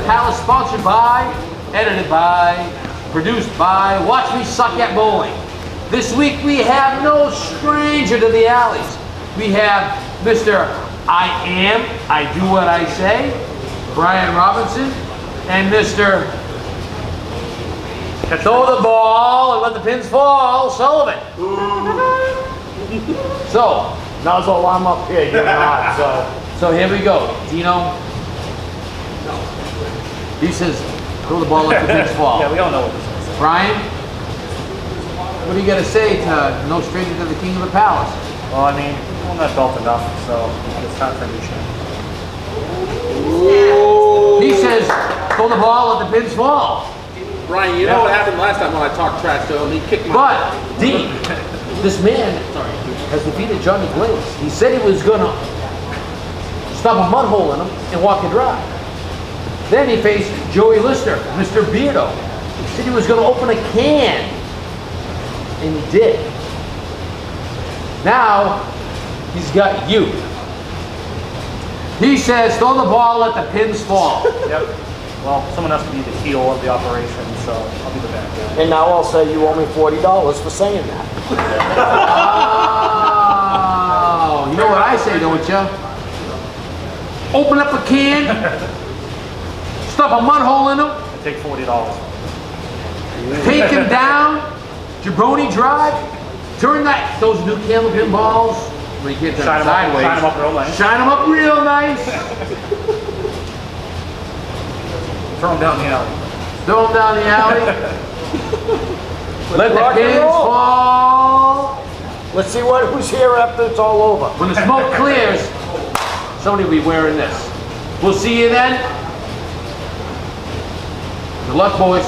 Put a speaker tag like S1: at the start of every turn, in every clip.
S1: the Palace, sponsored by, edited by, produced by Watch Me Suck at Bowling. This week we have no stranger to the alleys. We have Mr. I do what I say, Brian Robinson, and Mr. Throw the ball and let the pins fall, Sullivan. So,
S2: Nozzle, I'm up here, you're not,
S1: so here we go. Dino, he says, throw the ball, let the pins fall.
S3: Yeah, we all know what this is.
S1: Brian, what do you got to say to no stranger to the king of the palace?
S3: Well, I mean, I'm not belt enough, so it's time for a new show.
S1: He says, throw the ball, let the pins fall.
S4: Brian, you know what happened last time when I talked trash to him? He kicked my...
S1: But, Dean, this man has defeated Johnny Blaze. He said he was going to stop a mud hole in him and walk it dry. Then he faced Joey Lister, Mr. Beardo. He said he was going to open a can. And he did. Now, he's got you. He says, throw the ball, let the pins fall.
S3: Yep. Well, someone has to be the heel of the operation, so I'll be the bad guy.
S2: And now I'll say you owe me $40 for saying that.
S1: Oh, you know what I say, don't you? Open up a can, stuff a mud hole in him,
S3: I take $40.
S1: take him down, jabroni drive, turn those new candlepin balls, when you get them sideways,
S3: shine them up real nice.
S1: Shine them up real nice.
S3: Throw them down the alley.
S1: Throw them down the alley. Let the pins fall.
S2: Let's see who's here after it's all over.
S1: When the smoke clears, somebody will be wearing this. We'll see you then. Good luck, boys.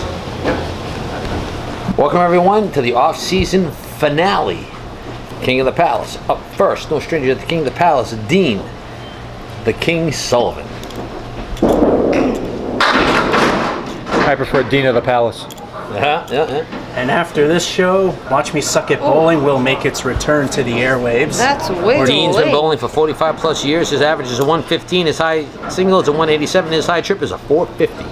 S1: Welcome everyone to the off-season finale. King of the Palace. Up first, no stranger to the King of the Palace, Dean, the King Sullivan.
S5: I prefer Dean of the Palace.
S1: Yeah.
S3: And after this show, Watch Me Suck at Bowling will make its return to the airwaves.
S6: That's way too
S1: Dean's
S6: late.
S1: been bowling for 45 plus years. His average is a 115. His high single is a 187. His high trip is a 450.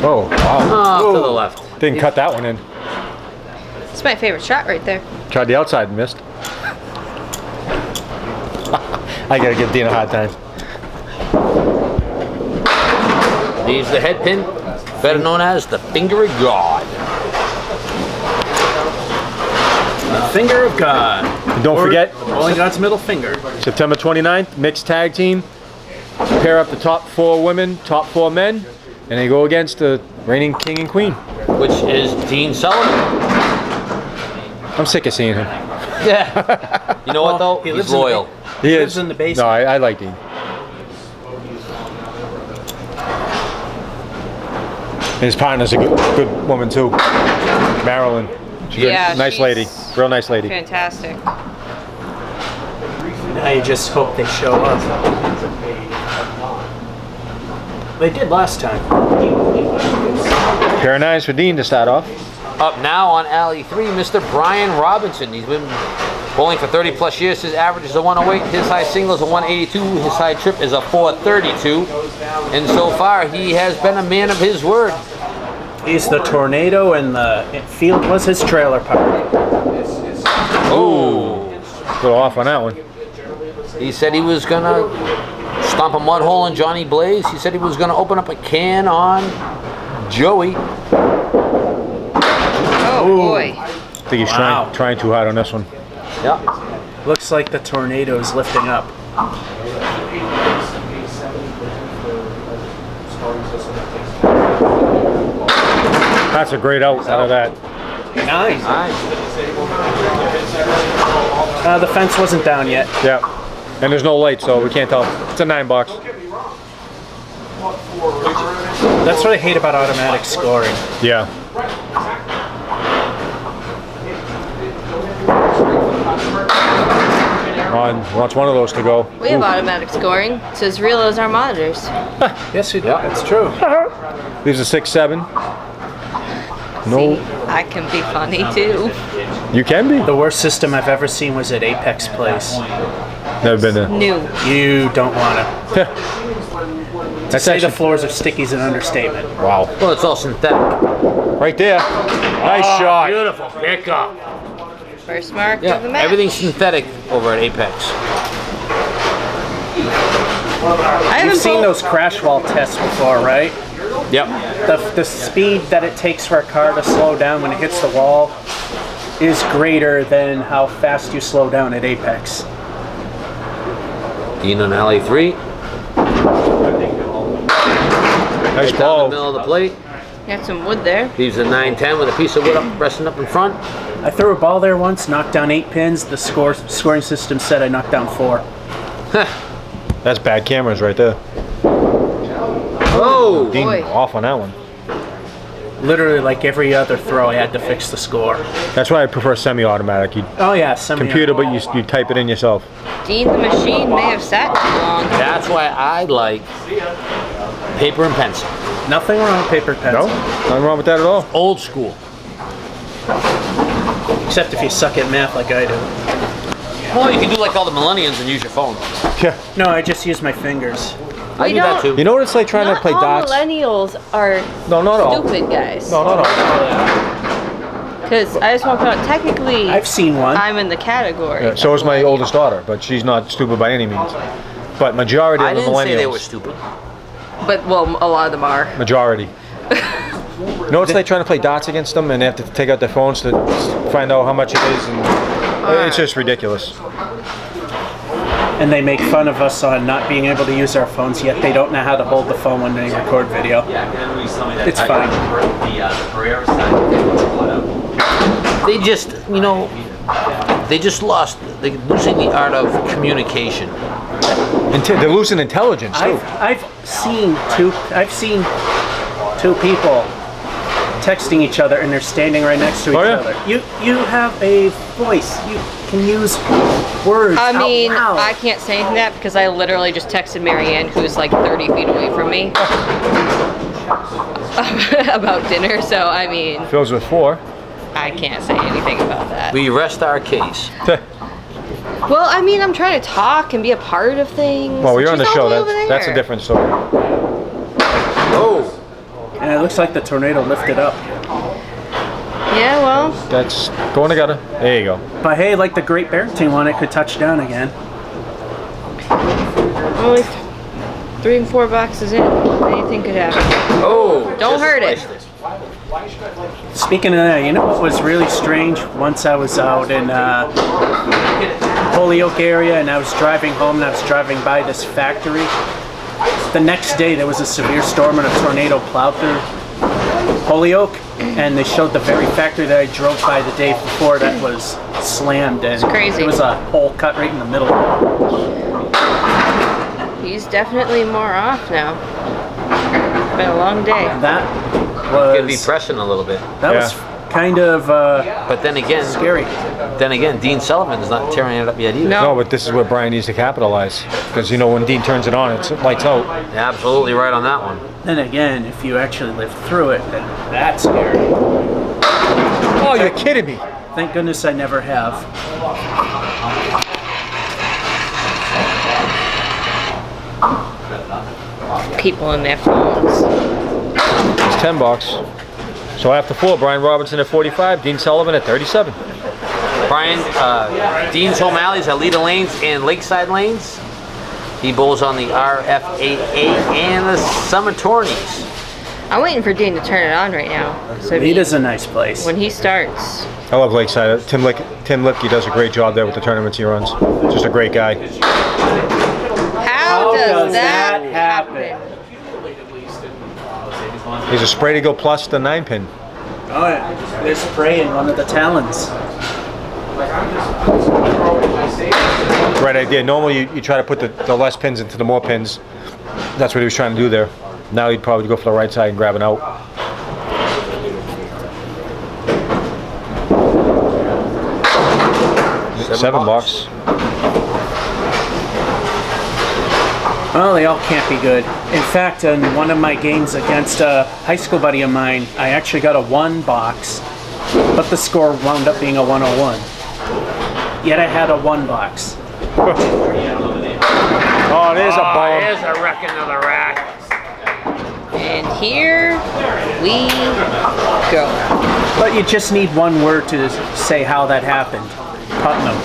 S5: Oh, wow.
S1: To the left.
S5: Didn't cut that one in.
S6: It's my favorite shot right there.
S5: Tried the outside and missed. I gotta give Dean a hard time.
S1: He's the head pin, better known as the finger of God.
S3: The finger of God.
S5: And don't forget,
S3: Bowling God's middle finger.
S5: September 29th, mixed tag team. Pair up the top 4 women, top 4 men, and they go against the reigning king and queen.
S1: Which is Dean Sullivan.
S5: I'm sick of seeing him.
S1: Yeah. You know what though? He's loyal.
S5: He
S3: lives in the basement.
S5: No, I like Dean. And his partner's a good woman too, Marilyn. She's
S6: Yeah,
S5: a nice lady, real nice lady.
S6: Fantastic.
S3: Now you just hope they show up. They did last time.
S5: Pair of 9s for Dean to start off.
S1: Up now on alley 3, Mr. Brian Robinson. He's been bowling for 30 plus years. His average is a 108. His high single is a 182. His high trip is a 432. And so far, he has been a man of his word.
S3: He's the tornado, and the field was his trailer park.
S1: Oh.
S5: A little off on that one.
S1: He said he was going to stomp a mud hole in Johnny Blaze. He said he was going to open up a can on Joey.
S6: Oh boy.
S5: I think he's trying too hard on this one.
S1: Yeah.
S3: Looks like the tornado is lifting up.
S5: That's a great out of that.
S3: Nice. The fence wasn't down yet.
S5: Yeah. And there's no light, so we can't tell. It's a 9 box.
S3: That's what I hate about automatic scoring.
S5: Yeah. Wants one of those to go.
S6: We have automatic scoring. It's as real as our monitors.
S3: Yes, you do. That's true.
S5: Leaves a 6-7. No.
S6: See, I can be funny too.
S5: You can be.
S3: The worst system I've ever seen was at Apex Place.
S5: Never been there.
S6: New.
S3: You don't want to. To say the floors are sticky is an understatement.
S5: Wow.
S1: Well, it's all synthetic.
S5: Right there. Nice shot.
S1: Beautiful pickup.
S6: First mark
S1: Yeah,
S6: of the match.
S1: everything's synthetic over at Apex.
S6: I haven't
S3: You've seen
S6: pulled-
S3: those crash wall tests before, right?
S1: Yep.
S3: The speed that it takes for a car to slow down when it hits the wall is greater than how fast you slow down at Apex.
S1: Dean on alley 3.
S5: Nice
S1: Down the
S5: ball.
S1: middle of the plate.
S6: Got some wood there.
S1: Leaves a 9-10 with a piece of wood up, resting up in front.
S3: I threw a ball there once, knocked down 8 pins. The scoring system said I knocked down 4.
S5: That's bad cameras right there.
S1: Oh!
S5: Dean
S6: Boy.
S5: off on that one.
S3: Literally, like every other throw, I had to fix the score.
S5: That's why I prefer semi-automatic. You
S3: Oh yeah, semi.
S5: computer, but you type it in yourself.
S6: Dean, the machine may have sat too long.
S1: That's why I like paper and pencil.
S3: Nothing wrong with paper pencil.
S5: No, nothing wrong with that at all.
S1: Old school.
S3: Except if you suck at math like I do.
S1: Well, you can do like all the millennials and use your phone.
S5: Yeah.
S3: No, I just use my fingers.
S1: I do that too.
S5: You know what it's like trying to
S6: Not
S5: play
S6: all
S5: dots?
S6: millennials are
S5: No, not all.
S6: stupid guys.
S5: No, not all.
S6: Because I just want to point out, technically,
S3: I've seen one.
S6: I'm in the category.
S5: Yeah, so is my oldest daughter, but she's not stupid by any means. But majority
S1: I
S5: of the
S1: didn't say they were
S5: millennials,
S1: stupid.
S6: But, well, a lot of them are.
S5: majority. You know, it's like trying to play dots against them, and they have to take out their phones to find out how much it is, and it's just ridiculous.
S3: And they make fun of us on not being able to use our phones, yet they don't know how to hold the phone when they record video. It's fine.
S1: They just, you know, they just lost, they're losing the art of communication.
S5: They're losing intelligence too.
S3: I've seen two people texting each other and they're standing right next to each
S5: yeah?
S3: other. You have a voice. You can use words.
S6: I mean,
S3: out loud.
S6: I can't say anything to that because I literally just texted Marianne, who's like 30 feet away from me, about dinner. So, I mean,
S5: Fills with 4.
S6: I can't say anything about that.
S1: We rest our case.
S6: Well, I mean, I'm trying to talk and be a part of things.
S5: Well, you're on
S6: She's
S5: the
S6: all
S5: show.
S6: the way over
S5: That's a
S6: there.
S5: different story.
S1: Oh!
S3: And it looks like the tornado lifted up.
S6: Yeah, well,
S5: That's going together. There you go.
S3: But hey, like the Great Barrington one, it could touch down again.
S6: only 3 and 4 boxes in. Anything could happen.
S1: Oh!
S6: Don't
S1: just
S6: hurt it.
S1: sliced
S3: Speaking of that, you know what was really strange? Once I was out in Holyoke area and I was driving home and I was driving by this factory. The next day there was a severe storm and a tornado plowed through Holyoke, and they showed the very factory that I drove by the day before that was slammed, and
S6: crazy.
S3: there was a hole cut right in the middle.
S6: He's definitely more off now. It's been a long day.
S3: That
S1: Could be
S3: was
S1: pressing a little bit.
S3: was kind of
S1: But then again,
S3: scary.
S1: Dean Sullivan's not tearing it up yet either.
S6: No.
S5: No, but this is where Brian needs to capitalize. Because, you know, when Dean turns it on, it's lights out.
S1: You're absolutely right on that one.
S3: Then again, if you actually live through it, then that's scary.
S5: Oh, you're kidding me.
S3: Thank goodness I never have.
S6: People in their phones.
S5: It's 10 bucks. So after 4, Brian Robinson at 45, Dean Sullivan at 37.
S1: Brian, Dean's home alleys are Leda Lanes and Lakeside Lanes. He bowls on the RFAA and the Summer Tourneys.
S6: I'm waiting for Dean to turn it on right now. So
S3: Lita's a nice place.
S6: when he starts,
S5: I love Lakeside. Tim Lipke does a great job there with the tournaments he runs. Just a great guy.
S6: how does that happen?
S5: He's a spray to go plus the 9-pin.
S3: Oh yeah, there's spray in one of the talons.
S5: Right idea. Normally you try to put the less pins into the more pins. That's what he was trying to do there. Now he'd probably go for the right side and grab it out. $7 bucks.
S3: Well, they all can't be good. In fact, in one of my games against a high school buddy of mine, I actually got a 1 box, but the score wound up being a 101. Yet I had a 1 box.
S5: Oh, there's a bomb.
S1: There's a wrecking of the rack.
S6: And here we go.
S3: But you just need one word to say how that happened. Putnam.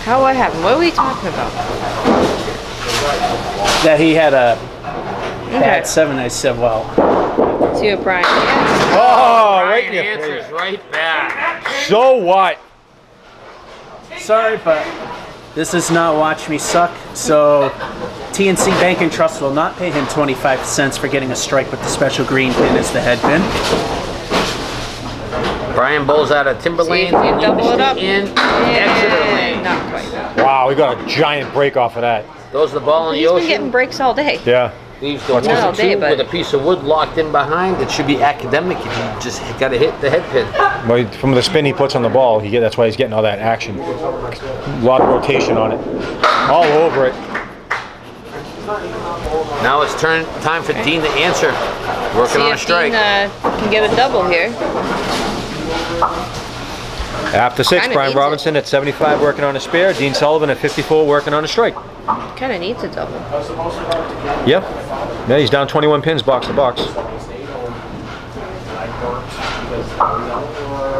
S6: How what happened? What are we talking about?
S3: That he had a
S6: Okay.
S3: bad 7. I said, well,
S6: See what Brian gets.
S5: Oh, right in
S1: Brian
S5: your face.
S1: answers right back.
S5: So what?
S3: sorry, but this is not Watch Me Suck. So TNC Bank and Trust will not pay him 25 cents for getting a strike with the special green pin as the head pin.
S1: Brian bowls out of timber
S6: See
S1: lane.
S6: if you double it up.
S1: In Exeter lane.
S6: Not quite.
S5: Wow, we got a giant break off of that.
S1: Throws the ball in the
S6: He's been
S1: ocean.
S6: getting breaks all day.
S5: Yeah.
S1: Leaves the 1
S6: Not all
S1: and
S6: day,
S1: 2
S6: but-
S1: with a piece of wood locked in behind. It should be academic if you just got to hit the head pin.
S5: Well, from the spin he puts on the ball, that's why he's getting all that action. A lot of rotation on it. All over it.
S1: Now it's time for Dean to answer. Working
S6: See
S1: on a
S6: if
S1: strike.
S6: Dean can get a double here.
S5: After 6,
S6: Kinda
S5: Brian
S6: needs it.
S5: Robinson at 75 working on a spare. Dean Sullivan at 54 working on a strike.
S6: Kind of needs a double.
S5: Yep. Yeah, he's down 21 pins box to box.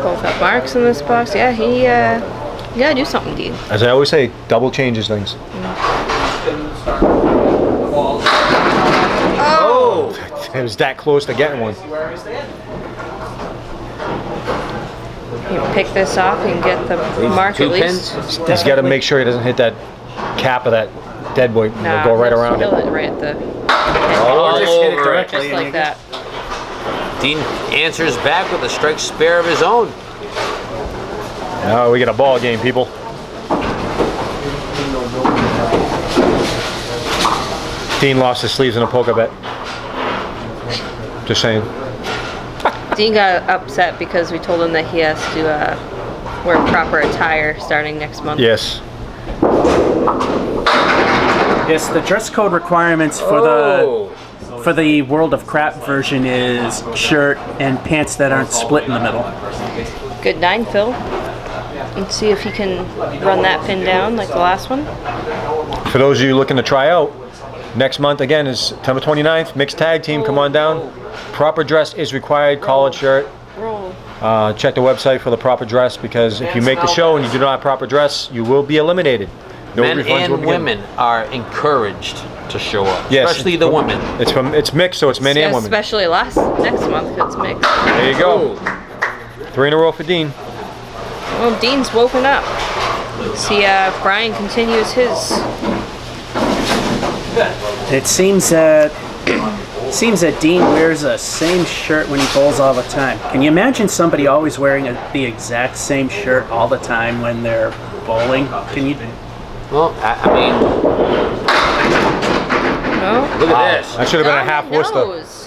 S6: Both got marks in this box. Yeah, he you gotta do something, Dean.
S5: As I always say, double changes things.
S1: Oh!
S5: It was that close to getting one.
S6: You pick this off and get the mark
S1: 2
S6: at least.
S1: pins.
S5: He's got to make sure he doesn't hit that cap of that dead boy.
S6: Nah,
S5: Go right
S6: he'll
S5: around
S6: kill
S5: it.
S6: it right at the
S1: All
S3: just hit it
S1: over it.
S3: directly.
S6: just like that.
S1: Dean answers back with a strike spare of his own.
S5: Now we get a ball game, people. Dean lost his sleeves in a poker bet. Just saying.
S6: Dean got upset because we told him that he has to wear proper attire starting next month.
S5: Yes.
S3: Yes, the dress code requirements for the World of Crap version is shirt and pants that aren't split in the middle.
S6: Good 9, Phil. Let's see if he can run that pin down like the last one.
S5: For those of you looking to try out, next month again is September 29th. Mixed tag team, come on down. Proper dress is required. Collared shirt.
S6: Roll.
S5: Check the website for the proper dress because if you make the show and you do not have proper dress, you will be eliminated. No
S1: Men
S5: refunds will
S1: and
S5: be
S1: women are encouraged to show up,
S5: Yes,
S1: especially the women.
S5: It's mixed, so it's men and women.
S6: Especially next month, it's mixed.
S5: There you go. 3 in a row for Dean.
S6: Well, Dean's woken up. See, Brian continues his.
S3: It seems that Dean wears the same shirt when he bowls all the time. Can you imagine somebody always wearing the exact same shirt all the time when they're bowling? Can you?
S1: Well, I mean,
S6: No.
S1: look at this.
S5: That should have been a half Worcester.
S6: Nose.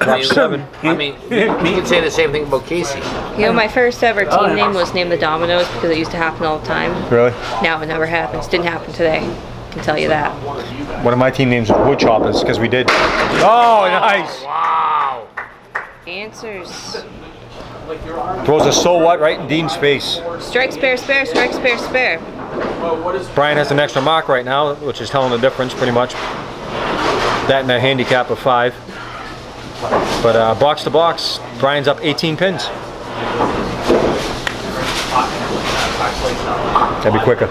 S5: Half 7.
S1: I mean, you can say the same thing about Casey.
S6: You know, my first ever team
S3: Oh, yeah.
S6: name was named the Dominoes because it used to happen all the time.
S5: Really?
S6: Now it never happens. Didn't happen today. I can tell you that.
S5: One of my team names was Wood Choppers because we did. Oh, nice.
S1: Wow.
S6: Answers.
S5: Throws a so what right in Dean's face.
S6: Strike, spare, spare, strike, spare, spare.
S5: Brian has an extra mark right now, which is telling the difference pretty much. That and a handicap of 5. But box to box, Brian's up 18 pins. That'd be quicker.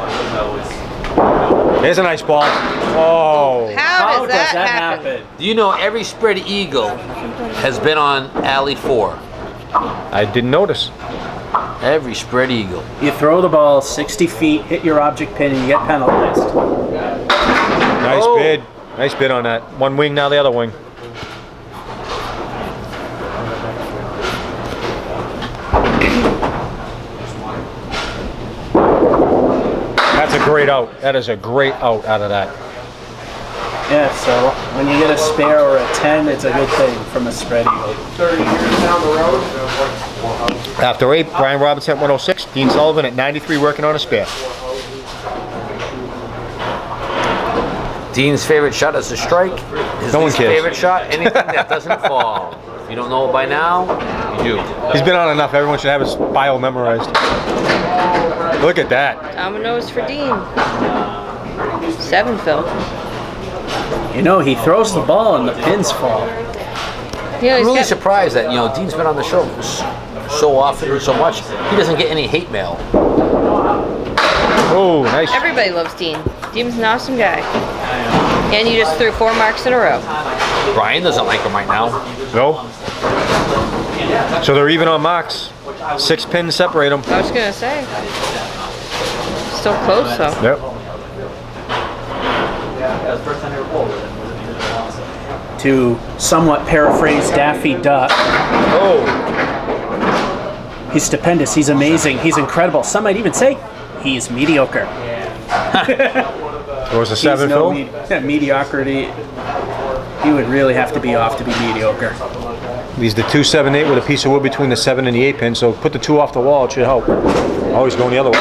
S5: There's a nice ball. Oh.
S6: How does that happen?
S1: Do you know every spread eagle has been on alley 4?
S5: I didn't notice.
S1: Every spread eagle.
S3: You throw the ball 60 feet, hit your object pin, and you get penalized.
S5: Nice
S1: Oh.
S5: bid. Nice bid on that. One wing, now the other wing. That's a great out. That is a great out of that.
S3: Yeah, so when you get a spare or a 10, it's a good thing from a spread eagle.
S5: After 8, Brian Robinson at 106, Dean Sullivan at 93 working on a spare.
S1: Dean's favorite shot is a strike. His
S5: No one
S1: least
S5: cares.
S1: favorite shot, anything that doesn't fall. If you don't know it by now, you do.
S5: He's been on enough. Everyone should have his bio memorized. Look at that.
S6: Dominoes for Dean. 7, Phil.
S3: You know, he throws the ball and the pins fall.
S6: Yeah,
S1: I'm really surprised that, you know, Dean's been on the show so often and so much, he doesn't get any hate mail.
S5: Oh, nice.
S6: Everybody loves Dean. Dean's an awesome guy. And you just threw 4 marks in a row.
S1: Brian doesn't like him right now.
S5: No. So they're even on marks. 6 pins separate them.
S6: I was gonna say. Still close though.
S5: Yep.
S3: To somewhat paraphrase Daffy Duck,
S5: Oh.
S3: he's stupendous, he's amazing, he's incredible. Some might even say he's mediocre.
S5: There was a 7,
S3: He's no
S5: Phil.
S3: mediocrity. He would really have to be off to be mediocre.
S5: He's the 2-7-8 with a piece of wood between the 7 and the 8 pin, so put the 2 off the wall, it should help. Always going the other way.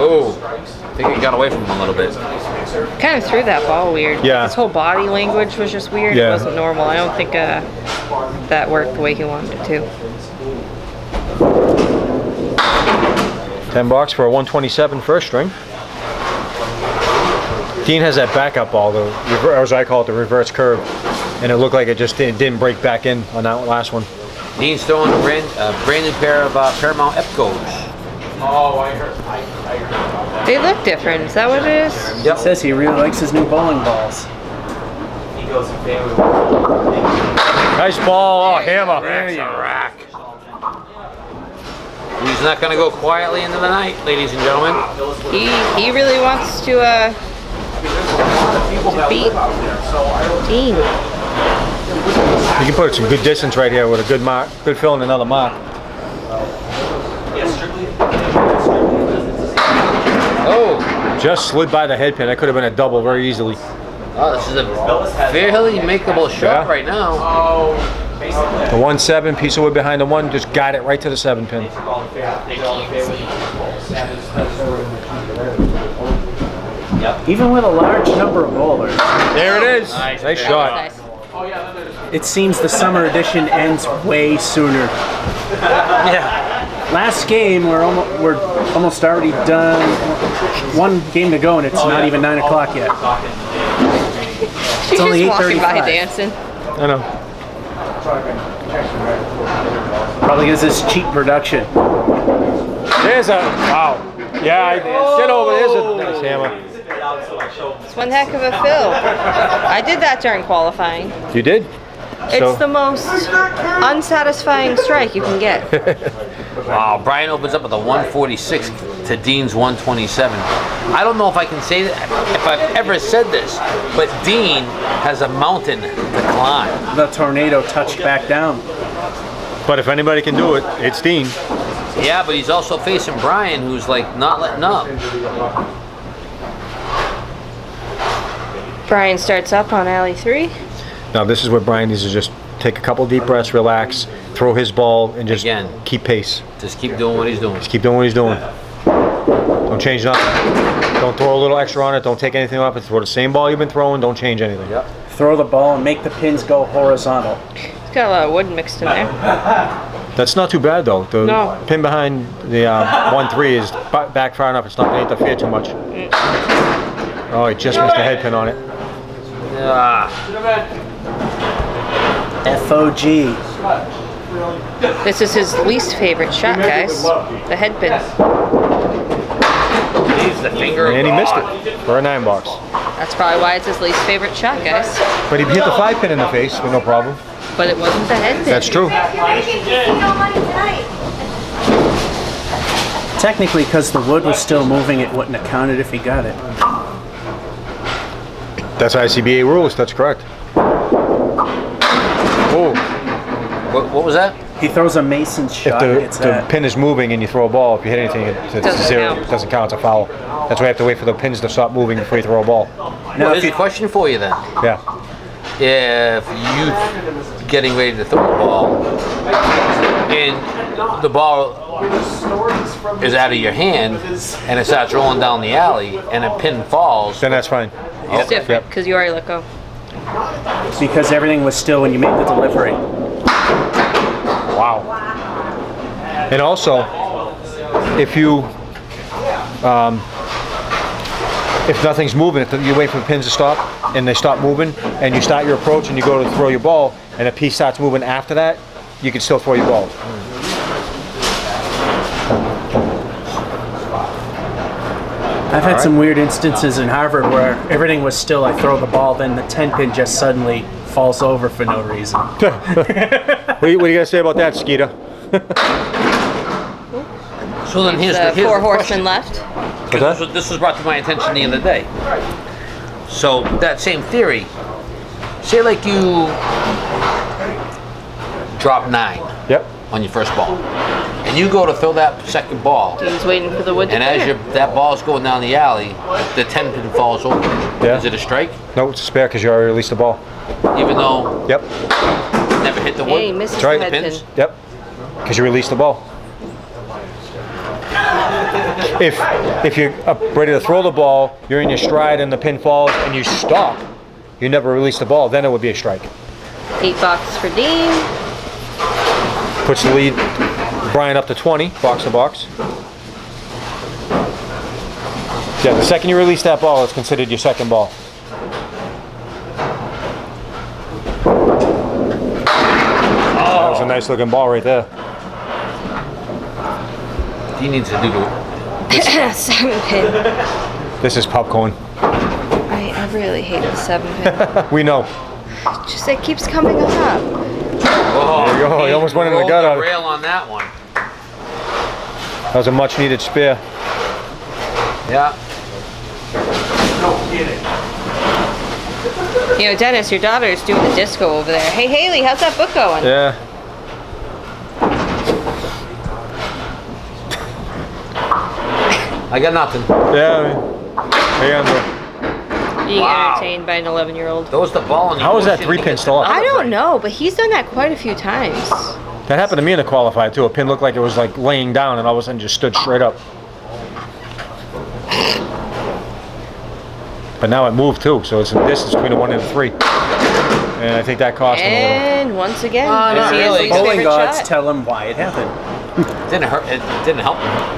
S1: Oh, I think he got away from him a little bit.
S6: Kind of threw that ball weird.
S5: Yeah.
S6: His whole body language was just weird.
S5: Yeah.
S6: It wasn't normal. I don't think that worked the way he wanted it to.
S5: 10 bucks for a 127 first string. Dean has that backup ball, as I call it, the reverse curve, and it looked like it just didn't break back in on that last one.
S1: Dean's throwing a brand new pair of Paramount Epcos.
S4: Oh, I heard.
S6: They look different. Is that what it is?
S5: Yep.
S3: He says he really likes his new bowling balls.
S5: Nice ball, oh, hammer.
S1: That's a rack. He's not going to go quietly into the night, ladies and gentlemen.
S6: He really wants to beat Dean.
S5: You can put some good distance right here with a good mark, good fill and another mark.
S1: Oh,
S5: Just slid by the head pin. That could have been a double very easily.
S1: oh, this is a fairly makeable shot
S5: Yeah.
S1: right now.
S5: The 1-7, piece of wood behind the 1, just got it right to the 7 pin.
S3: Even with a large number of bowlers,
S5: There it is. Nice shot.
S6: Nice.
S3: it seems the summer edition ends way sooner.
S1: Yeah.
S3: Last game, we're almost already done. 1 game to go, and it's not even 9 o'clock yet.
S6: She's
S3: only
S6: just walking by
S3: 8:35.
S6: dancing.
S5: I know.
S3: Probably because it's cheap production.
S5: There's a, wow. Yeah, get over, there's a nice hammer.
S6: It's one heck of a fill. I did that during qualifying.
S5: You did?
S6: It's the most unsatisfying strike you can get.
S1: Wow, Brian opens up with a 146 to Dean's 127. I don't know if I can say that, if I've ever said this, but Dean has a mountain to climb.
S3: The tornado touched back down.
S5: But if anybody can do it, it's Dean.
S1: Yeah, but he's also facing Brian, who's like not letting up.
S6: Brian starts up on alley 3.
S5: Now this is where Brian needs to just take a couple deep breaths, relax, throw his ball, and just
S1: Again.
S5: keep pace.
S1: Just keep doing what he's doing.
S5: Just keep doing what he's doing. Don't change nothing. Don't throw a little extra on it. Don't take anything off it. Throw the same ball you've been throwing. Don't change anything.
S1: Yep.
S3: Throw the ball and make the pins go horizontal.
S6: It's got a lot of wood mixed in there.
S5: That's not too bad though. The
S6: No.
S5: pin behind the 1-3 is back far enough. It's not going to interfere too much. Oh, he just missed the head pin on it.
S1: Ah,
S3: FOG.
S6: This is his least favorite shot, guys. The head pin.
S1: he's the finger of
S5: And he missed
S1: God.
S5: it for a 9 box.
S6: That's probably why it's his least favorite shot, guys.
S5: But he hit the 5 pin in the face with no problem.
S6: But it wasn't the head pin.
S5: That's true.
S3: Technically, because the wood was still moving, it wouldn't have counted if he got it.
S5: That's ICBA rules. That's correct. Oh,
S1: What was that?
S3: He throws a Mason
S5: if
S3: shot. It's
S5: the pin is moving and you throw a ball, if you hit anything, it's
S6: Doesn't
S5: 0.
S6: count.
S5: It doesn't count. It's a foul. That's why you have to wait for the pins to stop moving before you throw a ball.
S3: now,
S1: Well,
S3: if
S1: here's a
S3: you,
S1: question for you then.
S5: Yeah.
S1: If you getting ready to throw a ball and the ball is out of your hand and it starts rolling down the alley and a pin falls,
S5: Then that's fine.
S6: It's different, because you already let go.
S3: because everything was still when you made the delivery.
S5: Wow. And also, if you, if nothing's moving, you wait for the pins to stop. and they stop moving, and you start your approach and you go to throw your ball, and the piece starts moving after that, you can still throw your ball.
S3: I've had some weird instances in Harvard where everything was still, I throw the ball, then the 10 pin just suddenly falls over for no reason.
S5: What are you gonna say about that, Skeeter?
S1: So then here's
S6: The
S1: the
S6: four
S1: question.
S6: horsemen left.
S1: Because this was brought to my attention the other day. So that same theory, say like you drop 9
S5: Yep.
S1: on your first ball, and you go to throw that second ball,
S6: Dean's waiting for the wood to
S1: and as
S6: clear.
S1: that ball's going down the alley, the 10 pin falls over.
S5: Yeah.
S1: Is it a strike?
S5: No, it's a spare because you already released the ball.
S1: Even though
S5: Yep.
S1: it never hit the wood?
S6: Hey, he misses
S5: That's right.
S6: the head
S1: Pins?
S6: pin.
S5: Yep. Because you released the ball. If you're ready to throw the ball, you're in your stride and the pin falls and you stop, you never release the ball, then it would be a strike.
S6: 8 boxes for Dean.
S5: Puts the lead, Brian, up to 20, box to box. Yeah, the second you release that ball, it's considered your second ball. That was a nice looking ball right there.
S1: He needs to do the
S6: 7 pin.
S5: This is popcorn.
S6: I really hate the 7 pin.
S5: We know.
S6: Just it keeps coming up.
S1: Oh,
S5: There you go. He almost went in the
S1: rolled
S5: gut of it.
S1: rail on that one.
S5: That was a much needed spare.
S1: Yeah.
S6: You know, Dennis, your daughter's doing the disco over there. Hey, Haley, how's that book going?
S5: Yeah.
S1: I got nothing.
S5: Yeah. Hey, Andrew.
S6: Being
S1: Wow.
S6: entertained by an 11-year-old.
S1: Those the ball. And
S5: How is that 3 pin still up?
S6: I don't know, but he's done that quite a few times.
S5: That happened to me in the qualifier too. A pin looked like it was like laying down and all of a sudden just stood straight up. But now it moved too, so it's a distance between a 1 and a 3. And I think that cost him a little.
S6: And once again,
S1: not
S6: is he his
S1: really.
S6: least
S3: Bowling
S6: favorite
S3: gods
S6: shot?
S3: tell him why it happened.
S1: Didn't hurt. It didn't help.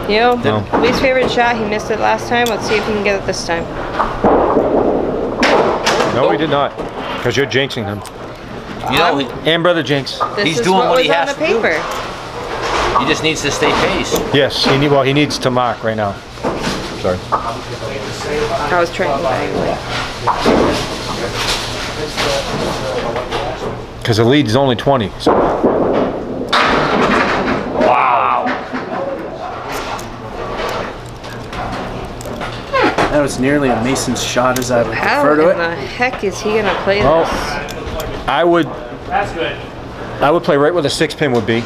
S6: You know,
S5: No.
S6: least favorite shot. He missed it last time. Let's see if he can get it this time.
S5: No, he did not. Because you're jinxing him.
S1: You know,
S5: And brother Jinx.
S6: This
S1: He's
S6: is
S1: doing what
S6: was
S1: he
S6: on
S1: has
S6: the
S1: to do.
S6: paper.
S1: he just needs to stay paced.
S5: Yes, he needs to mark right now. Sorry.
S6: I was trying to bag away.
S5: Because the lead is only 20. So.
S1: Wow.
S3: That was nearly a Mason's shot as I would
S6: How
S3: prefer to
S6: in the
S3: it.
S6: heck is he gonna play
S5: Oh,
S6: this?
S5: I would play right where the 6 pin would be.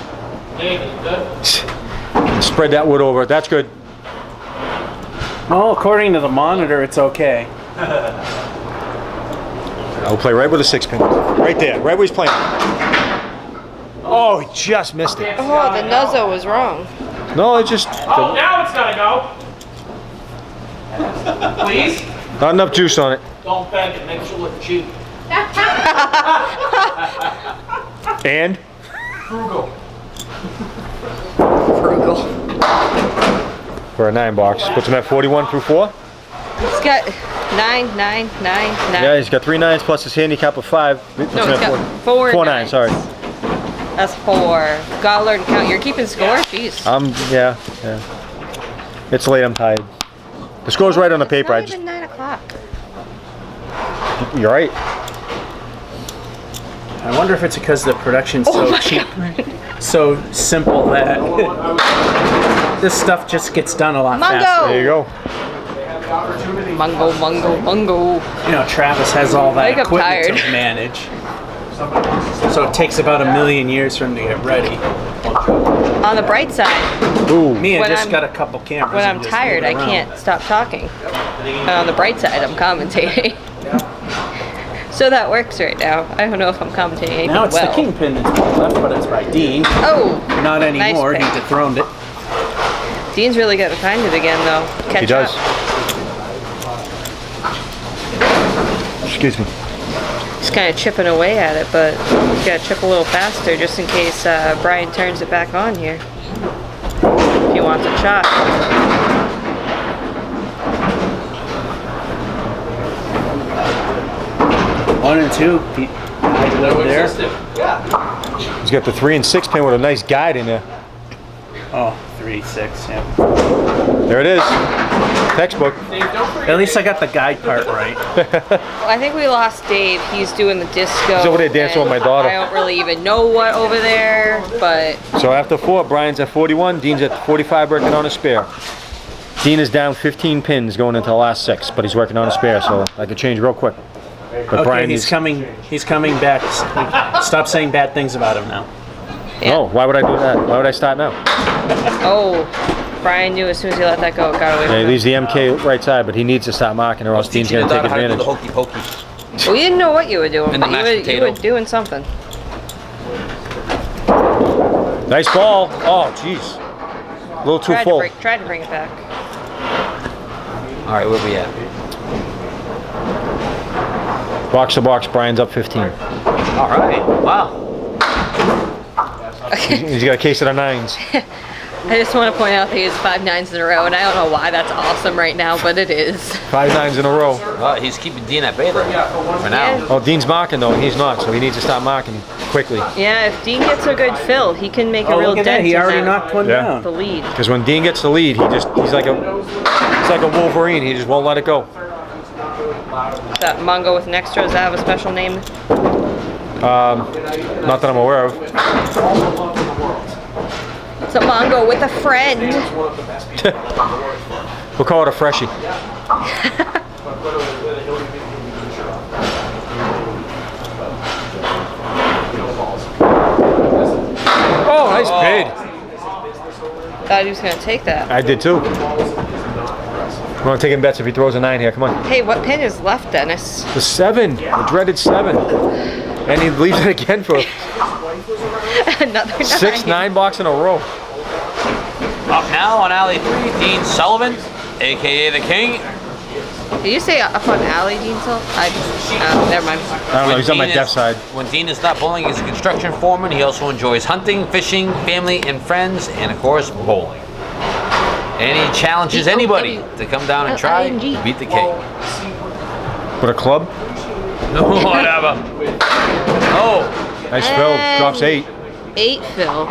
S5: Spread that wood over. That's good.
S3: Well, according to the monitor, it's okay.
S5: I will play right where the 6 pin is. Right there, right where he's playing. Oh, he just missed it.
S6: Oh, the nuzzo was wrong.
S5: No, it just
S7: Oh, now it's gotta go. Please,
S5: not enough juice on it.
S7: don't beg it, makes you look cheap.
S5: And
S7: Frugal.
S6: Frugal.
S5: for a 9 box, puts him at 41 through 4.
S6: He's got 9, 9, 9, 9.
S5: Yeah, he's got 3 9s plus his handicap of 5. Puts
S6: No,
S5: him
S6: he's
S5: at
S6: got 4
S5: 4
S6: 9s.
S5: 9. Sorry.
S6: That's 4. Gotta learn to count. You're keeping score? Jeez.
S5: Yeah. It's late. I'm tired. The score's right on the paper. I
S6: It's
S5: just.
S6: not even 9 o'clock.
S5: You're right.
S3: I wonder if it's because the production's so cheap, so simple that this stuff just gets done a lot faster.
S5: There you go.
S6: Mungo, mungo, mungo.
S3: You know, Travis has all that
S6: I think I'm
S3: equipment
S6: tired.
S3: to manage. So it takes about 1,000,000 years for him to get ready.
S6: On the bright side,
S5: Ooh.
S3: Me, I
S6: When
S3: just
S6: I'm-
S3: got a couple cameras.
S6: when
S3: and
S6: I'm
S3: just
S6: tired, I
S3: move around.
S6: can't stop talking. And on the bright side, I'm commentating. So that works right now. I don't know if I'm commentating anything
S3: Now it's
S6: well.
S3: the kingpin that's been left, but it's by Dean.
S6: Oh!
S3: Not anymore.
S6: Nice
S3: He
S6: pick.
S3: dethroned it.
S6: Dean's really got to find it again, though. Catch
S5: He does.
S6: up.
S5: Excuse me.
S6: He's kind of chipping away at it, but he's got to chip a little faster just in case Brian turns it back on here. If he wants a shot.
S3: 1 and 2. There.
S5: He's got the 3 and 6 pin with a nice guide in there.
S3: Oh, 3, 6, yeah.
S5: There it is. Textbook.
S3: At least I got the guide part right.
S6: I think we lost Dave. He's doing the disco.
S5: He's over there dancing with my daughter.
S6: I don't really even know what over there, but...
S5: So after 4, Brian's at 41, Dean's at 45 working on a spare. Dean is down 15 pins going into the last 6, but he's working on a spare, so I could change real quick. But
S3: Okay,
S5: Brian
S3: he's coming back. Stop saying bad things about him now.
S6: Yeah.
S5: No, why would I do that? Why would I start now?
S6: Oh, Brian knew as soon as he let that go, it got away
S5: Yeah,
S6: from
S5: he
S6: him.
S5: leaves the MK right side, but he needs to stop marking or else Dean's going to take advantage.
S4: The hokey pokey.
S6: We didn't know what you were doing,
S4: And the
S6: but
S4: mashed
S6: you
S4: potato.
S6: were doing something.
S5: Nice ball. Oh, jeez. A little too full.
S6: Tried to bring it back.
S4: All right, where we at?
S5: Box to box, Brian's up 15.
S4: All right. Wow.
S5: He's got a case of the 9s.
S6: I just want to point out that he has 5 9s in a row, and I don't know why that's awesome right now, but it is.
S5: 5 9s in a row.
S4: He's keeping Dean at bay though, for now.
S6: Yeah.
S5: Oh, Dean's marking though, and he's not, so he needs to stop marking quickly.
S6: Yeah, if Dean gets a good fill, he can make a
S3: Oh,
S6: real
S3: look at
S6: dent
S3: that. He
S6: in
S3: already
S6: that-
S3: knocked one
S5: Yeah.
S3: down.
S6: the lead.
S5: Because when Dean gets the lead, he's like a Wolverine. He just won't let it go.
S6: That Mongo with an extra, does that have a special name?
S5: Not that I'm aware of.
S6: It's a Mongo with a friend.
S5: We'll call it a freshie. Oh, nice bid.
S6: Thought he was going to take that.
S5: I did too. I'm not taking bets if he throws a 9 here. Come on.
S6: Hey, what pin is left, Dennis?
S5: The 7, the dreaded 7. And he leaves it again for
S6: Another
S5: 6 9 box in a row.
S4: Up now on alley 3, Dean Sullivan, aka the King.
S6: Did you say up on alley, Dean Sullivan? Never mind.
S5: I don't know, he's on my deaf side.
S4: When Dean is not bowling, he's a construction foreman. He also enjoys hunting, fishing, family and friends, and of course, bowling. And he challenges anybody to come down and try to beat the King.
S5: With a club.
S4: Whatever. Oh,
S5: Nice fill. Drops 8.
S6: 8 fill.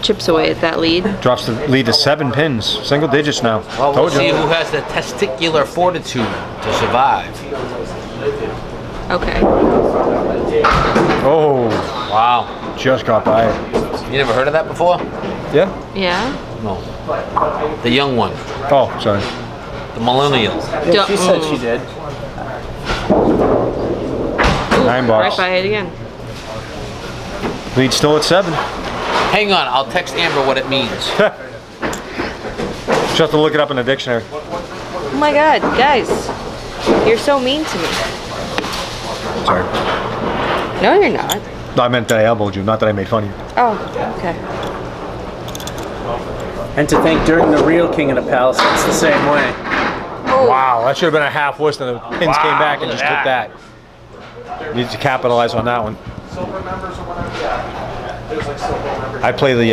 S6: Chips away at that lead.
S5: Drops the lead to 7 pins. Single digits now.
S4: well, we'll
S5: Told you.
S4: see who has the testicular fortitude to survive.
S6: Okay.
S5: Oh,
S4: Wow.
S5: just got by it.
S4: You never heard of that before?
S5: Yeah?
S6: Yeah?
S4: No. The young one.
S5: Oh, sorry.
S4: The millennial.
S3: Yeah, she said she did.
S5: 9 bucks.
S6: Right by it again.
S5: Lead still at 7.
S4: Hang on, I'll text Amber what it means.
S5: Just have to look it up in the dictionary.
S6: Oh my god, guys. You're so mean to me.
S5: Sorry.
S6: No, you're not.
S5: No, I meant that I elbowed you, not that I made fun of you.
S6: Oh, okay.
S3: And to think during the real King of the Palace, it's the same way.
S6: Oh,
S5: Wow, that should have been a half worse than the pins came back and just took that. Needs to capitalize on that one. I play the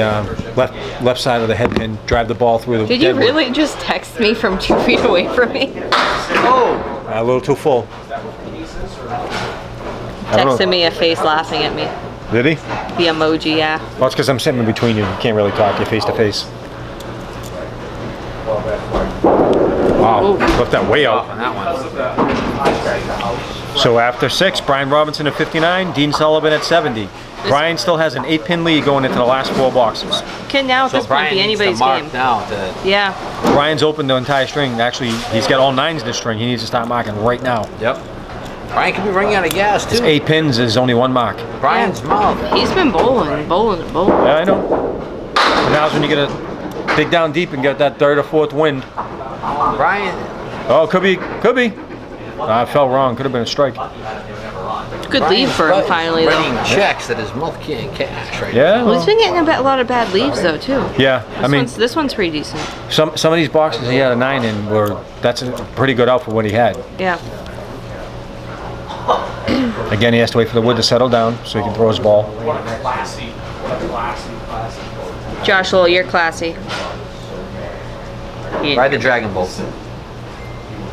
S5: left side of the head pin, drive the ball through the
S6: did you
S5: deadwood.
S6: really just text me from 2 feet away from me?
S5: A little too full. I don't know.
S6: Texted me a face laughing at me.
S5: Did he?
S6: The emoji, yeah.
S5: Well, it's because I'm sitting in between you. You can't really talk. You're face to face. Wow, left that way
S4: Off
S5: out.
S4: on that one.
S5: So after 6, Brian Robinson at 59, Dean Sullivan at 70. Brian still has an 8-pin lead going into the last 4 boxes.
S6: Can now at
S4: So
S6: this point
S4: Brian
S6: be
S4: needs to
S6: anybody's
S4: mark
S6: game.
S4: now to
S6: Yeah.
S5: Brian's opened the entire string. Actually, he's got all 9s in the string. He needs to start marking right now.
S4: Yep. Brian could be running out of gas
S5: His
S4: too.
S5: 8 pins is only 1 mark.
S4: Brian's mouth.
S6: He's been bowling.
S5: Yeah, I know. And now's when you get to dig down deep and get that 3rd or 4th wind.
S4: Brian.
S5: Oh, could be. I fell wrong. Could have been a strike.
S6: Good lead for him finally, though.
S4: Writing checks that his mouth can't cash right
S5: Yeah.
S6: Well, he's been getting a lot of bad leaves though too.
S5: Yeah. I mean,
S6: This one's pretty decent.
S5: some of these boxes he had a 9 in that's a pretty good out for what he had.
S6: Yeah.
S5: Again, he has to wait for the wood to settle down so he can throw his ball.
S6: Josh Lowell, you're classy.
S4: Ride the Dragon Bolt.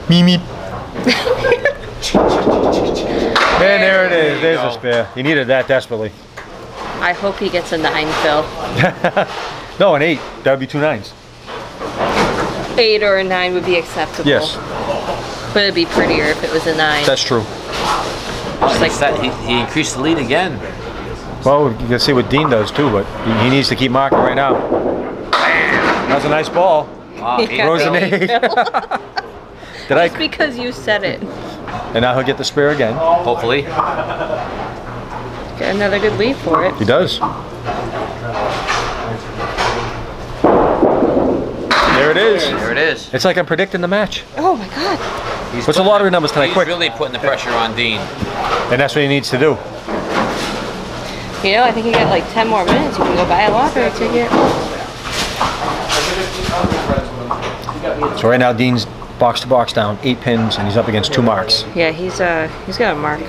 S5: Meep. And there it is. There's a spare. You needed that desperately.
S6: I hope he gets a 9, Phil.
S5: No, an 8. That would be 2 9s.
S6: 8 or a 9 would be acceptable.
S5: Yes.
S6: But it'd be prettier if it was a 9.
S5: That's true.
S6: Just like
S4: That, he increased the lead again.
S5: Well, you can see what Dean does too, but he needs to keep marking right now. That's a nice ball.
S4: Wow,
S6: Yeah.
S5: Rose an 8. Did
S6: Just because you said it.
S5: And now he'll get the spare again.
S4: hopefully.
S6: Got another good lead for it.
S5: He does. There it is.
S4: There it is.
S5: It's like I'm predicting the match.
S6: Oh my god.
S4: He's
S5: What's the
S4: putting-
S5: lottery numbers tonight?
S4: He's
S5: Quick.
S4: really putting the pressure on Dean.
S5: And that's what he needs to do.
S6: You know, I think you got like 10 more minutes. You can go buy a lottery ticket.
S5: So right now Dean's box to box down, 8 pins, and he's up against 2 marks.
S6: Yeah, he's got a mark.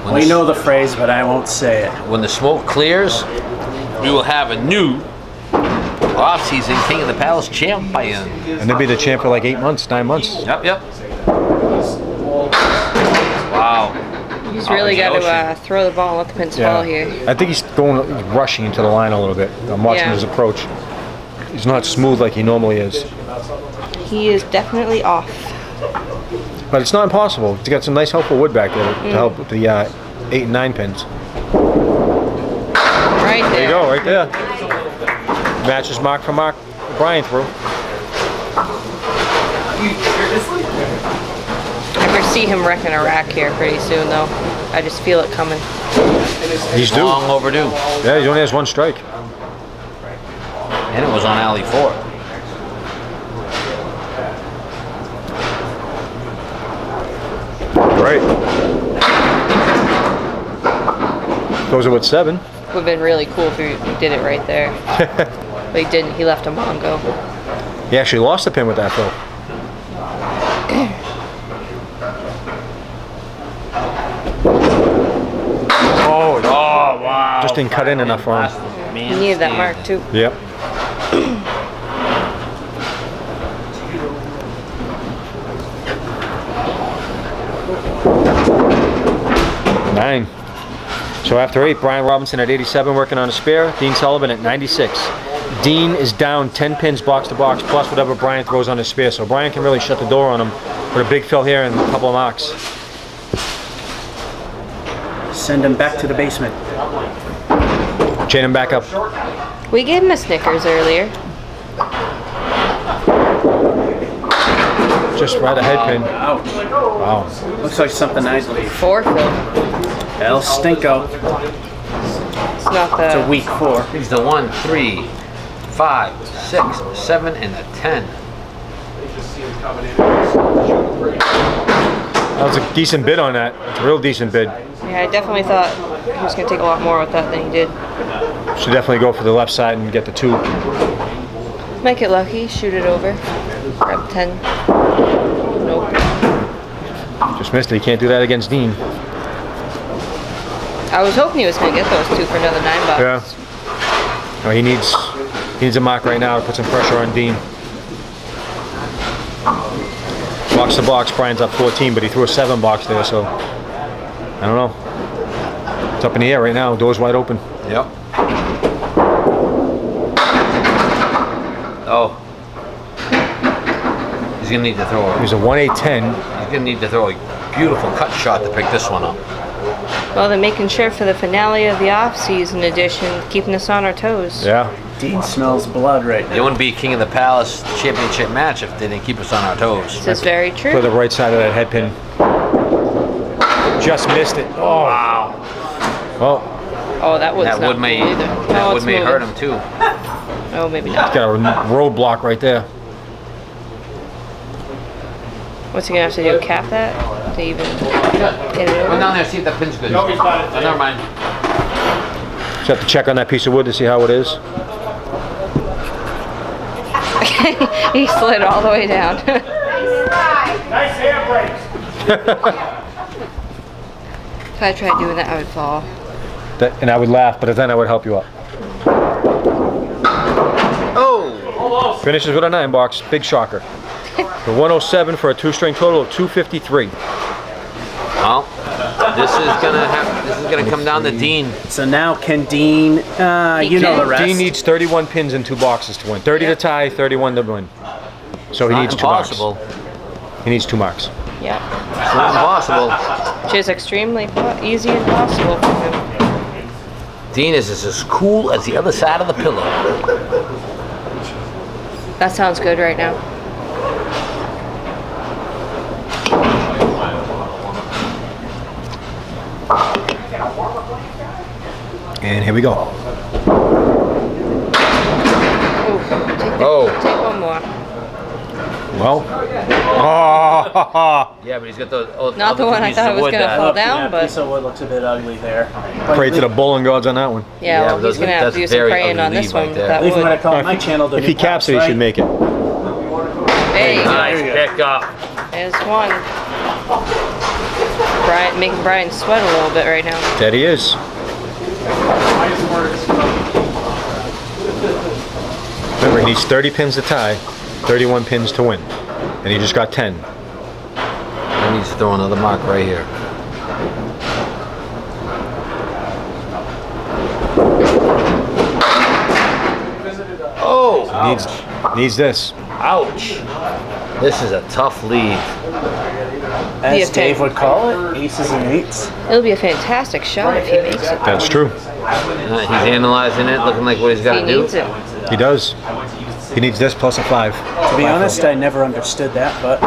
S4: When
S3: We
S4: the-
S3: know the phrase, but I won't say it.
S4: When the smoke clears, we will have a new off-season King of the Palace champion.
S5: And they'll be the champ for like 8 months, 9 months.
S4: Yep. Wow.
S6: He's really got to
S4: Ocean.
S6: throw the ball at the pin's fall here.
S5: I think he's rushing into the line a little bit. I'm watching
S6: Yeah.
S5: his approach. He's not smooth like he normally is.
S6: He is definitely off.
S5: But it's not impossible. He's got some nice helpful wood back there to help with the 8 and 9 pins.
S6: Right there.
S5: There you go, right there. Matches mark for mark. Brian threw.
S6: I foresee him wrecking a rack here pretty soon, though. I just feel it coming.
S5: He's due.
S4: Long overdue.
S5: Yeah, he only has 1 strike.
S4: And it was on alley 4.
S5: Right. Goes it with 7.
S6: Would have been really cool if he did it right there. But he didn't. He left a mongo.
S5: He actually lost the pin with that, though.
S4: Oh, wow.
S5: Just didn't cut in enough for him.
S6: He needed that mark, too.
S5: Yep. 9. So after 8, Brian Robinson at 87 working on a spare. Dean Sullivan at 96. Dean is down 10 pins box to box plus whatever Brian throws on his spare. So Brian can really shut the door on him with a big fill here and a couple of marks.
S3: Send him back to the basement.
S5: Chain him back up.
S6: We gave him a Snickers earlier.
S5: Just right ahead pin.
S3: Ouch.
S5: Wow.
S3: Looks like something I'd leave.
S6: 4, Phil.
S3: El Stinko.
S6: It's not
S3: It's a
S6: the...
S3: week 4.
S4: He's the 1, 3, 5, 6, 7, and a 10.
S5: That was a decent bid on that. It's a real decent bid.
S6: Yeah, I definitely thought he was going to take a lot more with that than he did.
S5: Should definitely go for the left side and get the 2.
S6: Make it lucky. Shoot it over. Grab 10. Nope.
S5: Just missed it. He can't do that against Dean.
S6: I was hoping he was going to get those 2 for another $9.
S5: Yeah. No, he needs a mark right now to put some pressure on Dean. Box to box, Brian's up 14, but he threw a 7 box there, so I don't know. It's up in the air right now. Door's wide open.
S4: Yep. Oh. He's gonna need to throw a,
S5: He's a 1-8-10.
S4: he's gonna need to throw a beautiful cut shot to pick this one up.
S6: Well, they're making sure for the finale of the off-season edition, keeping us on our toes.
S5: Yeah.
S3: Dean smells blood right now.
S4: It wouldn't be King of the Palace championship match if they didn't keep us on our toes.
S6: This is very
S5: For
S6: true.
S5: the right side of that head pin. Just missed it. Oh.
S4: Wow.
S5: Oh,
S6: Oh, that was
S4: That
S6: not
S4: would may
S6: cool either.
S4: that
S6: Oh,
S4: would
S6: it's
S4: may hurt
S6: moving.
S4: him too.
S6: Oh, maybe not.
S5: got a roadblock right there.
S6: What's he going to have to do? Cap that? To even get it
S4: Go
S6: over?
S4: down there, see if that pin's good.
S7: No, he's got it.
S4: Oh, never mind.
S5: Just have to check on that piece of wood to see how it is.
S6: He slid all the way down.
S7: Nice hair brakes.
S6: If I tried doing that, I would fall.
S5: And I would laugh, but then I would help you up.
S4: Oh!
S7: Almost.
S5: Finishes with a 9 box. Big shocker. The 107 for a two-string total of 253.
S4: Well, this is gonna come down to Dean.
S3: So now can Dean, you know the rest.
S5: Dean needs 31 pins in 2 boxes to win. 30 to tie, 31 to win. So he needs 2 marks. He needs 2 marks.
S6: Yeah.
S4: It's not impossible.
S6: Which is extremely easy and possible for him.
S4: Dean is as cool as the other side of the pillow.
S6: That sounds good right now.
S5: And here we go.
S6: Ooh, take one more.
S5: Well.
S4: Yeah, but he's got the
S6: Not the one I thought was going to fall down,
S3: Yeah,
S6: but...
S3: piece of wood looks a bit ugly there.
S5: Pray to the bowling gods on that one.
S6: Yeah, well, he's going to have to do some praying on this one with that
S3: Leave him when I
S6: wood.
S3: call my channel.
S5: If he caps it, he should make it.
S6: There you go.
S4: Nice pick up.
S6: There's one. Making Brian sweat a little bit right now.
S5: That he is. Remember, he needs 30 pins to tie, 31 pins to win. And he just got 10.
S4: I need to throw another mark right here. Oh!
S5: Needs this.
S4: Ouch! This is a tough lead.
S3: As Dave would call it, aces and eights.
S6: It'll be a fantastic shot if he makes it.
S5: That's true.
S4: He's analyzing it, looking like what he's got
S6: He
S4: to do.
S6: needs it.
S5: He does. He needs this plus a 5.
S3: To be honest, I never understood that, but...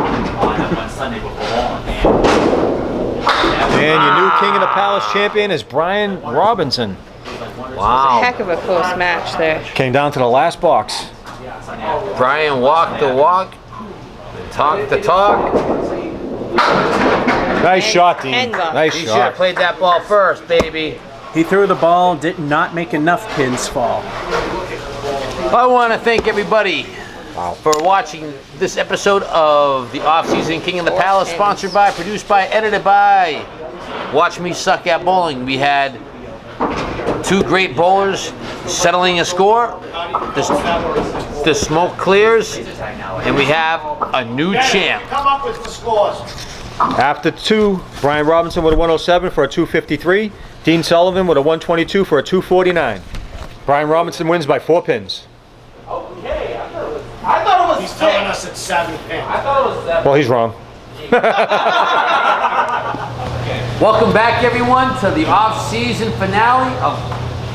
S5: And your new King of the Palace champion is Brian Robinson.
S4: Wow.
S6: Heck of a close match there.
S5: Came down to the last box.
S4: Brian walked the walk, talked the talk.
S5: Nice shot, Dean.
S6: 10 bucks.
S5: Nice
S4: He should have
S5: shot.
S4: played that ball first, baby.
S3: He threw the ball, did not make enough pins fall.
S4: I want to thank everybody for watching this episode of the Off-Season King of the Palace, sponsored by, produced by, edited by Watch Me Suck at Bowling. We had 2 great bowlers settling a score. The smoke clears, and we have a new champ.
S2: Come up with the scores.
S5: After 2, Brian Robinson with a 107 for a 253. Dean Sullivan with a 122 for a 249. Brian Robinson wins by 4 pins.
S2: Okay, I thought it was He's telling us it's 7 pins. I thought it was 7.
S5: Well, he's wrong.
S1: Welcome back, everyone, to the off-season finale of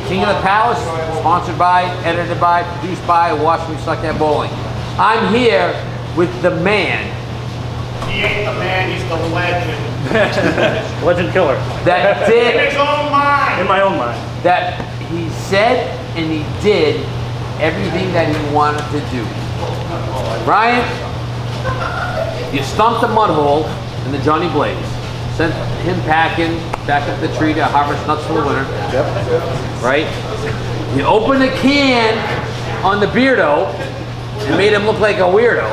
S1: King of the Palace, sponsored by, edited by, produced by, Watch Me Suck at Bowling. I'm here with the man.
S2: He ain't the man, he's the legend.
S3: Legend killer.
S1: That did,
S2: In his own mind.
S3: In my own mind.
S1: that he said and he did everything that he wanted to do. Brian, you stumped a mud hole in the Johnny Blaze. Sent him packing back up the tree to harvest nuts for the winter.
S3: Yep.
S1: Right? You opened a can on the Beardo and made him look like a weirdo.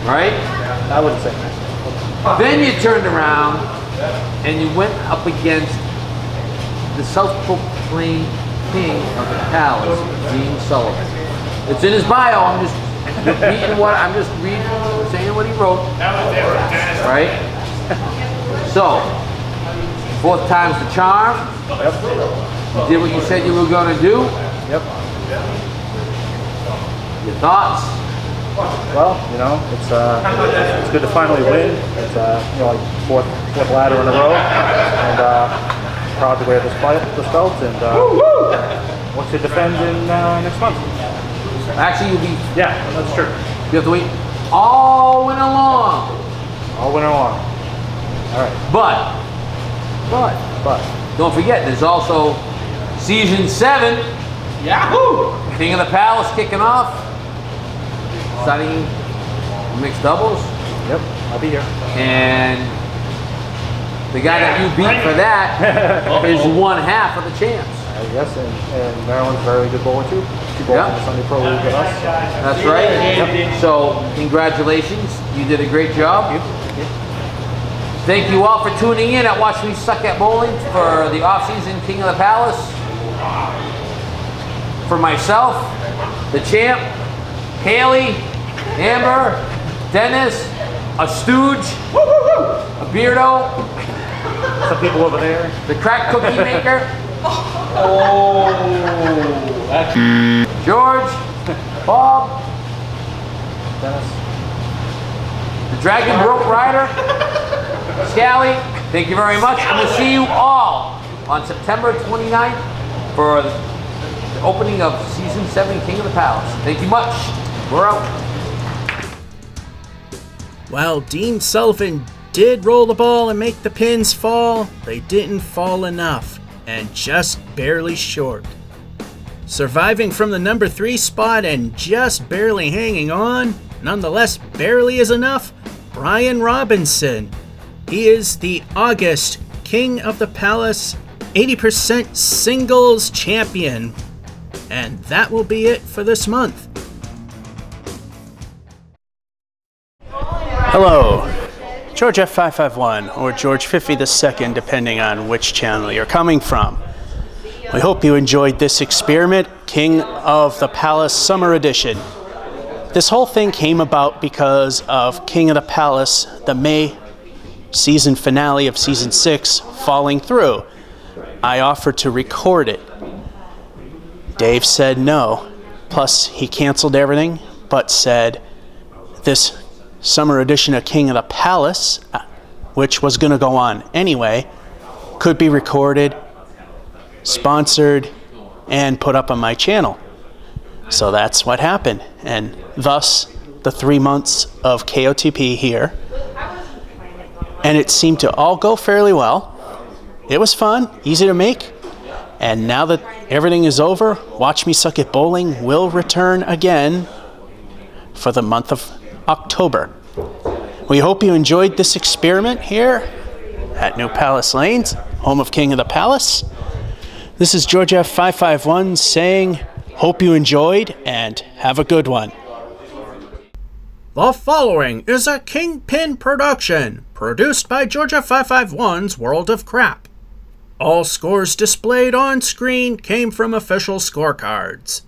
S1: Right?
S3: I wouldn't say that.
S1: Then you turned around and you went up against the self-proclaimed king of the palace, Dean Sullivan. It's in his bio. I'm just reading saying what he wrote. Right? So, 4th time's the charm.
S3: Yep.
S1: You did what you said you were going to do.
S3: Yep.
S1: Your thoughts?
S3: Well, you know, it's good to finally win. It's you know, like fourth ladder in a row, and proud to wear this belt and look to defend in next month.
S1: Actually, you'll be.
S3: Yeah, that's true.
S1: You have to wait all winter long.
S3: All winter long. All right.
S1: But don't forget, there's also season 7. Yahoo! King of the Palace kicking off. Starting mixed doubles.
S3: Yep, I'll be here.
S1: And the guy that you beat for that is 1/2 of the champs.
S3: Yes, and Maryland's a very good bowler too. 2 bowls in the Sunday Pro League with us.
S1: That's right. Yep. So congratulations, you did a great job. Thank you all for tuning in at Watch Me Suck at Bowling for the off-season King of the Palace. For myself, the champ, Haley, Amber, Dennis, a stooge, a beardo,
S3: Some people over there.
S1: the crack cookie maker. Oh, that's George, Bob,
S3: Dennis.
S1: the dragon rope rider, Scally. Thank you very much, and we'll see you all on September 29th for the opening of Season 7 King of the Palace. Thank you much. We're out.
S3: While Dean Sullivan did roll the ball and make the pins fall, they didn't fall enough, and just barely short. Surviving from the number 3 spot and just barely hanging on, nonetheless barely is enough, Brian Robinson. He is the August King of the Palace 80% singles champion. And that will be it for this month. Hello, George F551 or George 50 II, depending on which channel you're coming from. We hope you enjoyed this experiment, King of the Palace Summer Edition. This whole thing came about because of King of the Palace, the May season finale of season 6, falling through. I offered to record it. Dave said no. Plus, he canceled everything, but said this summer edition of King of the Palace, which was going to go on anyway, could be recorded, sponsored, and put up on my channel. So that's what happened. And thus, the 3 months of KOTP here. And it seemed to all go fairly well. It was fun, easy to make. And now that everything is over, Watch Me Suck at Bowling will return again for the month of October. We hope you enjoyed this experiment here at New Palace Lanes, home of King of the Palace. This is George F551 saying, hope you enjoyed and have a good one. The following is a Kingpin production, produced by George F551's World of Crap. All scores displayed on screen came from official scorecards.